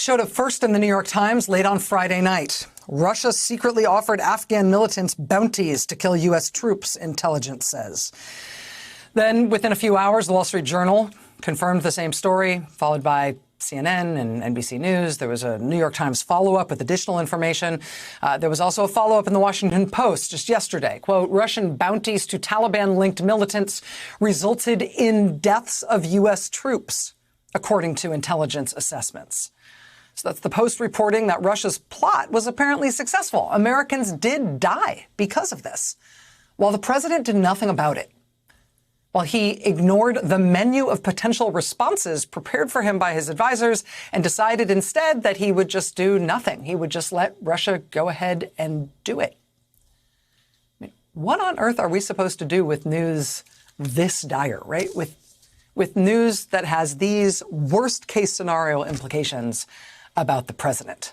showed up first in the New York Times late on Friday night. Russia secretly offered Afghan militants bounties to kill U.S. troops, intelligence says. Then, within a few hours, the Wall Street Journal confirmed the same story, followed by CNN and NBC News. There was a New York Times follow-up with additional information. There was also a follow-up in the Washington Post just yesterday. Quote, Russian bounties to Taliban-linked militants resulted in deaths of U.S. troops, according to intelligence assessments. So that's the Post reporting that Russia's plot was apparently successful. Americans did die because of this, while the president did nothing about it. While he ignored the menu of potential responses prepared for him by his advisors and decided instead that he would just do nothing. He would just let Russia go ahead and do it. I mean, what on earth are we supposed to do with news this dire, right? With news that has these worst case scenario implications about the president?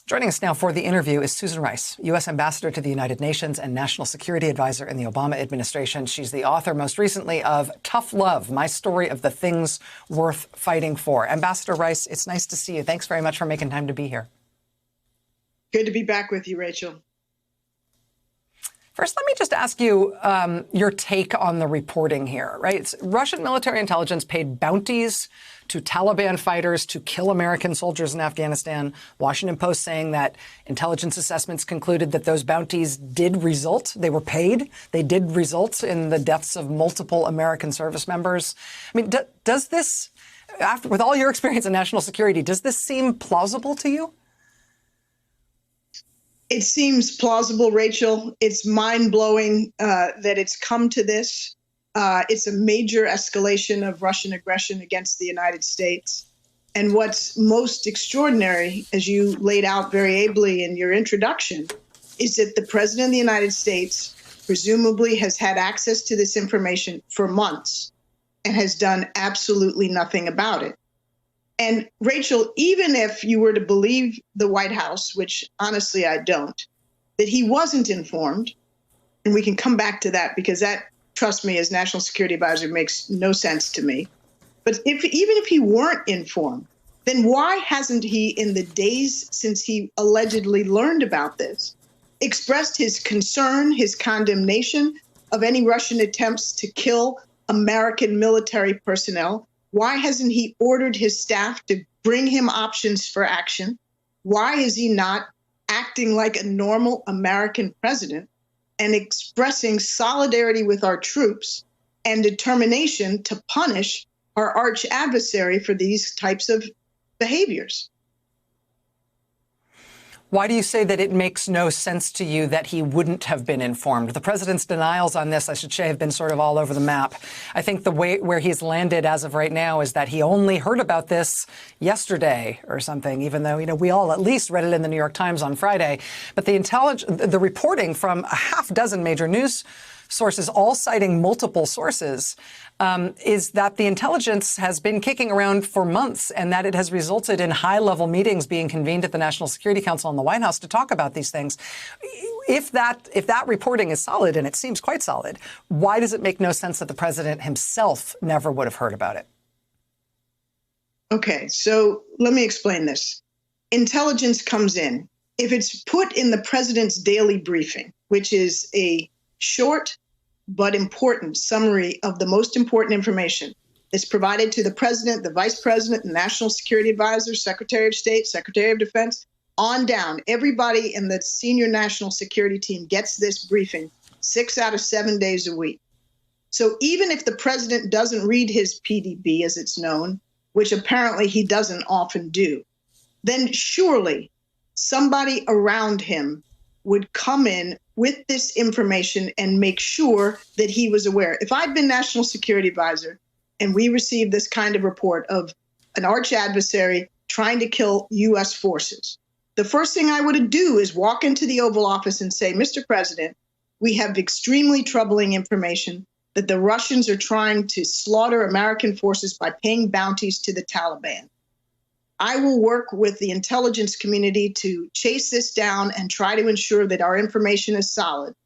Joining us now for the interview is Susan Rice, U.S. Ambassador to the United Nations and National Security Advisor in the Obama administration. She's the author, most recently, of Tough Love, My Story of the Things Worth Fighting For. Ambassador Rice, it's nice to see you. Thanks very much for making time to be here. Good to be back with you, Rachel. First, let me just ask you your take on the reporting here, right? Russian military intelligence paid bounties to Taliban fighters to kill American soldiers in Afghanistan. Washington Post saying that intelligence assessments concluded that those bounties did result. They were paid. They did result in the deaths of multiple American service members. I mean, does this, with all your experience in national security, does this seem plausible to you? It seems plausible, Rachel. It's mind-blowing that it's come to this. It's a major escalation of Russian aggression against the United States. And what's most extraordinary, as you laid out very ably in your introduction, is that the President of the United States presumably has had access to this information for months and has done absolutely nothing about it. And Rachel, even if you were to believe the White House, which honestly I don't, that he wasn't informed, and we can come back to that because that, trust me, as National Security Advisor, makes no sense to me. But even if he weren't informed, then why hasn't he, in the days since he allegedly learned about this, expressed his concern, his condemnation of any Russian attempts to kill American military personnel? Why hasn't he ordered his staff to bring him options for action? Why is he not acting like a normal American president and expressing solidarity with our troops and determination to punish our arch adversary for these types of behaviors? Why do you say that it makes no sense to you that he wouldn't have been informed? The president's denials on this, I should say, have been sort of all over the map. I think the way where he's landed as of right now is that he only heard about this yesterday or something, even though, we all at least read it in the New York Times on Friday. But the reporting from a half dozen major news sources, all citing multiple sources, is that the intelligence has been kicking around for months and that it has resulted in high-level meetings being convened at the National Security Council and the White House to talk about these things. If that reporting is solid, and it seems quite solid, why does it make no sense that the president himself never would have heard about it? Okay, so let me explain this. Intelligence comes in. If it's put in the president's daily briefing, which is a short but important summary of the most important information that's provided to the president, the vice president, the national security advisor, secretary of state, secretary of defense, on down. Everybody in the senior national security team gets this briefing 6 out of 7 days a week. So even if the president doesn't read his PDB, as it's known, which apparently he doesn't often do, then surely somebody around him would come in with this information and make sure that he was aware. If I'd been National Security Advisor and we received this kind of report of an arch adversary trying to kill U.S. forces, the first thing I would do is walk into the Oval Office and say, Mr. President, we have extremely troubling information that the Russians are trying to slaughter American forces by paying bounties to the Taliban. I will work with the intelligence community to chase this down and try to ensure that our information is solid.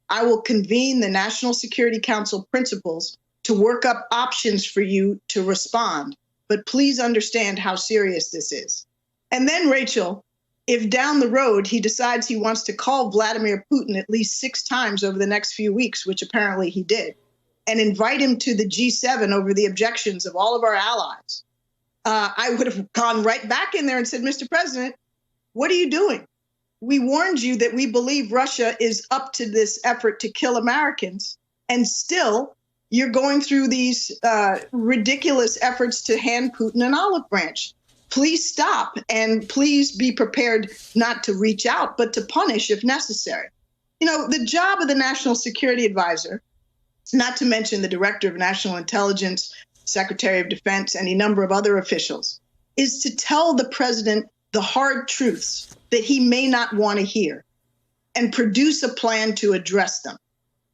I will convene the National Security Council principals to work up options for you to respond. but please understand how serious this is. And then, Rachel, if down the road he decides he wants to call Vladimir Putin at least 6 times over the next few weeks, which apparently he did, and invite him to the G7 over the objections of all of our allies, I would have gone right back in there and said, Mr. President, what are you doing? We warned you that we believe Russia is up to this effort to kill Americans, and still you're going through these ridiculous efforts to hand Putin an olive branch. Please stop, and please be prepared not to reach out, but to punish if necessary. You know, the job of the National Security Advisor, not to mention the Director of National Intelligence, Secretary of Defense, any number of other officials, is to tell the president the hard truths that he may not want to hear and produce a plan to address them.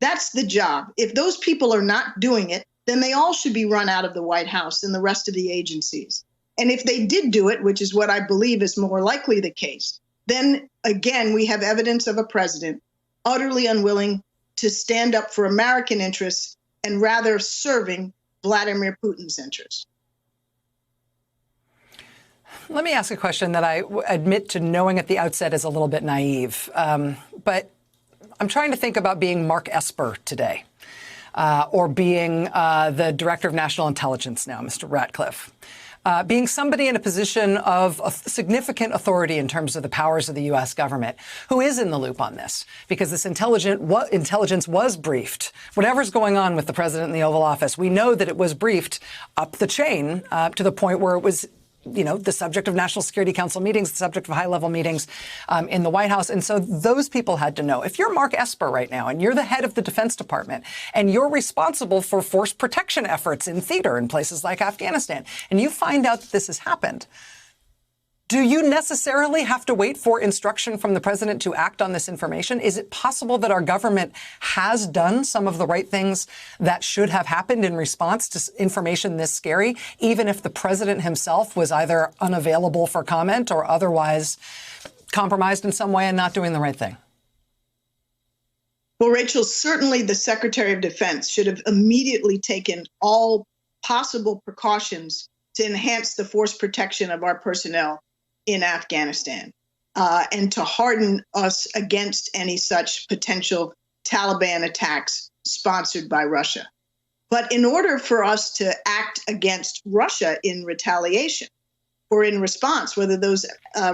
That's the job. If those people are not doing it, then they all should be run out of the White House and the rest of the agencies. And if they did do it, which is what I believe is more likely the case, then again, we have evidence of a president utterly unwilling to stand up for American interests and rather serving Vladimir Putin's interests. Let me ask a question that I admit to knowing at the outset is a little bit naive, but I'm trying to think about being Mark Esper today, or being the Director of National Intelligence now, Mr. Ratcliffe. Being somebody in a position of significant authority in terms of the powers of the U.S. government, who is in the loop on this, because this intelligence was briefed. Whatever's going on with the president in the Oval Office, we know that it was briefed up the chain to the point where it was, you know, the subject of National Security Council meetings, the subject of high-level meetings in the White House. And so those people had to know. If you're Mark Esper right now and you're the head of the Defense Department and you're responsible for force protection efforts in theater in places like Afghanistan, and you find out that this has happened, do you necessarily have to wait for instruction from the president to act on this information? Is it possible that our government has done some of the right things that should have happened in response to information this scary, even if the president himself was either unavailable for comment or otherwise compromised in some way and not doing the right thing? Well, Rachel, certainly the Secretary of Defense should have immediately taken all possible precautions to enhance the force protection of our personnel in Afghanistan, and to harden us against any such potential Taliban attacks sponsored by Russia. But in order for us to act against Russia in retaliation or in response, whether those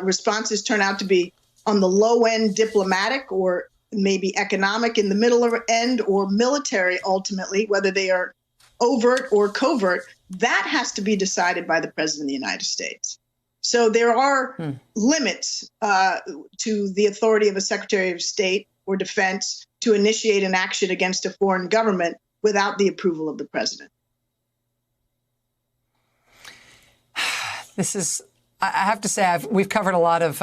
responses turn out to be on the low end diplomatic or maybe economic in the middle end or military ultimately, whether they are overt or covert, that has to be decided by the President of the United States. So there are limits to the authority of a Secretary of State or Defense to initiate an action against a foreign government without the approval of the president. This is, I have to say, we've covered a lot of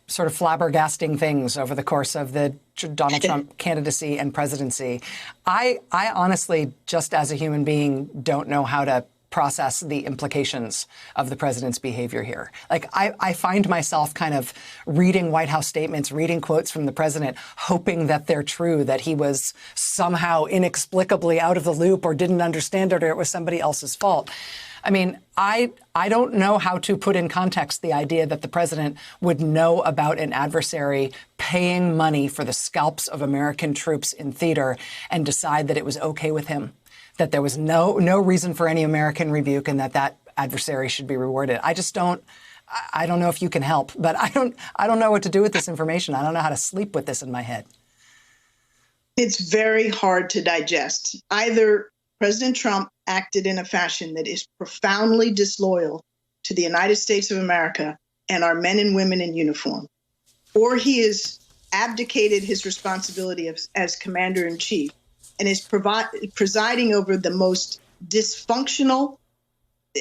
sort of flabbergasting things over the course of the Donald Trump candidacy and presidency. I honestly, just as a human being, don't know how to process the implications of the president's behavior here. Like, I find myself kind of reading White House statements, reading quotes from the president, hoping that they're true, that he was somehow inexplicably out of the loop or didn't understand it or it was somebody else's fault. I mean, I don't know how to put in context the idea that the president would know about an adversary paying money for the scalps of American troops in theater and decide that it was okay with him, that there was no reason for any American rebuke and that adversary should be rewarded. I don't know if you can help, but I don't know what to do with this information. I don't know how to sleep with this in my head. It's very hard to digest. Either President Trump acted in a fashion that is profoundly disloyal to the United States of America and our men and women in uniform, or he has abdicated his responsibility as commander-in-chief and is presiding over the most dysfunctional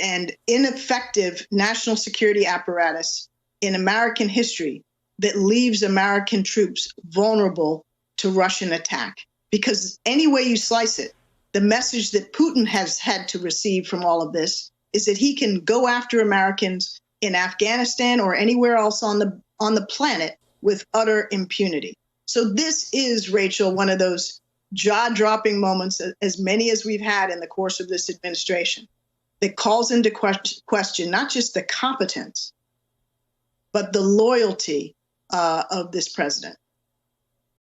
and ineffective national security apparatus in American history that leaves American troops vulnerable to Russian attack. Because any way you slice it, the message that Putin has had to receive from all of this is that he can go after Americans in Afghanistan or anywhere else on the planet with utter impunity. So this is, Rachel, one of those jaw-dropping moments, as many as we've had in the course of this administration. that calls into question not just the competence, but the loyalty of this president.